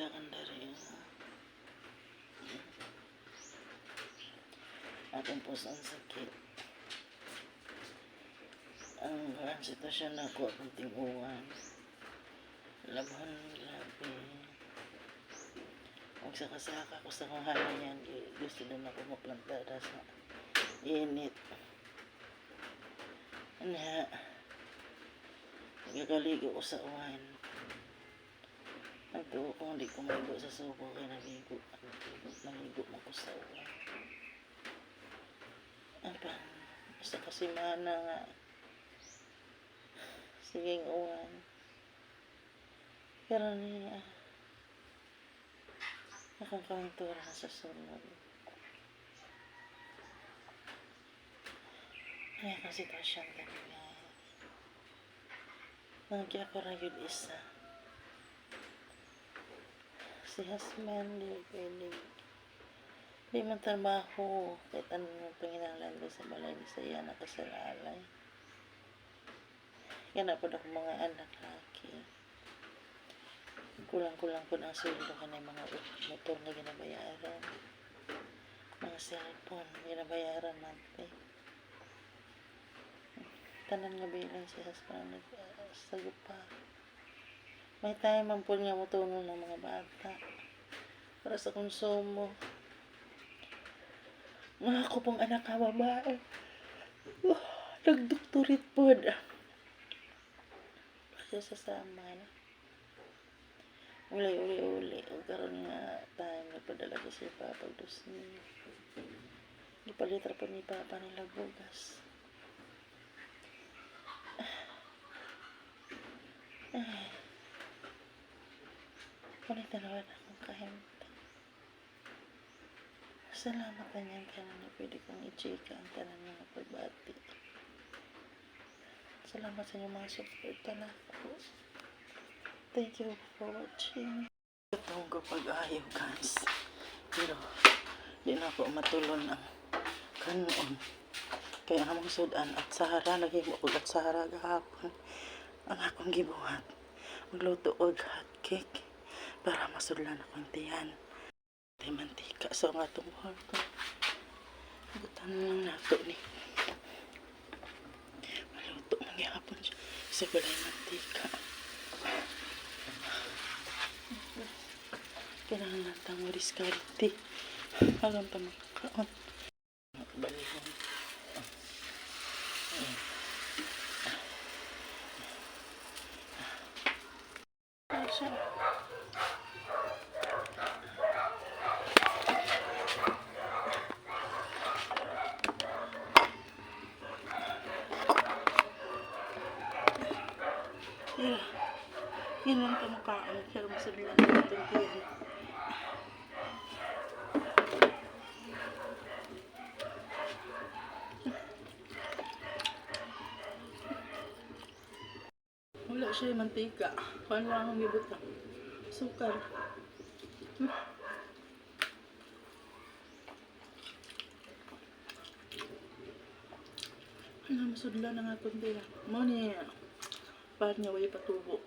Naglakan dari akong pusang sakit. Ang sitwasyon na ako akong tinguan. Labhan labi. Huwag saka-saka ko sa kong halayan. Gusto din ako maplantada sa init. Nagkakaligo ko sa uwan. Nagtuo ko hindi ko maligo sa subo kaya naligo mo ko sa uwan. Basta kasi mana nga siging uwan. Pero niya akong kauntura sa sunod. Kaya kasi sitwasyon talaga. Nagya ko rin yun isa. Si husband, di man trabaho. Kahit anong panginahanglan ko sa balay ni saya nakasalalay. Kaya na po ako mga anak laki. Kulang-kulang po ang sweldo ka na mga motor na ginabayaran. Mga cellphone, ginabayaran natin. Tanan nga bilang si husband nagsagupa. May time man po niya matulong ng mga bata para sa konsumo. Mga ako pong anak ka babae. Nagdoktorit po na. Kasi sasama na. Uli. O karoon nga time nagpadala ko si Papa dos ni. Ipalitra po ni Papa nila bugas. Kulit na naman akong kahimta. Salamat na niyan ka na pwede kong i-chika ang tanan mga pagbati. Salamat sa inyong mga support na ako. Thank you for watching. Itong pag-ayaw guys. Pero di na ako matulon ang kanon. Kaya namang sudan at Sahara. Lagi mo ko at Sahara gahapon. Ang akong gibuhat. Magluto og hot cake. Para masudlan akong tiyan. Tay mantika. So nga itong buhol ko. Butan lang nato ni. Maluto magyapon siya. Sa gulay mantika. Kailangan lang tamo diskarte. Hanggang pa makakaon. Balihon. Siya. Yan lang ka makaon. Pero masudlan na itong tiyan. Wala siya mantika. Paano lang ang gibuta? Sukar. Masudlan na nga itong tiyan. Mo niya. Paano niya way patubo.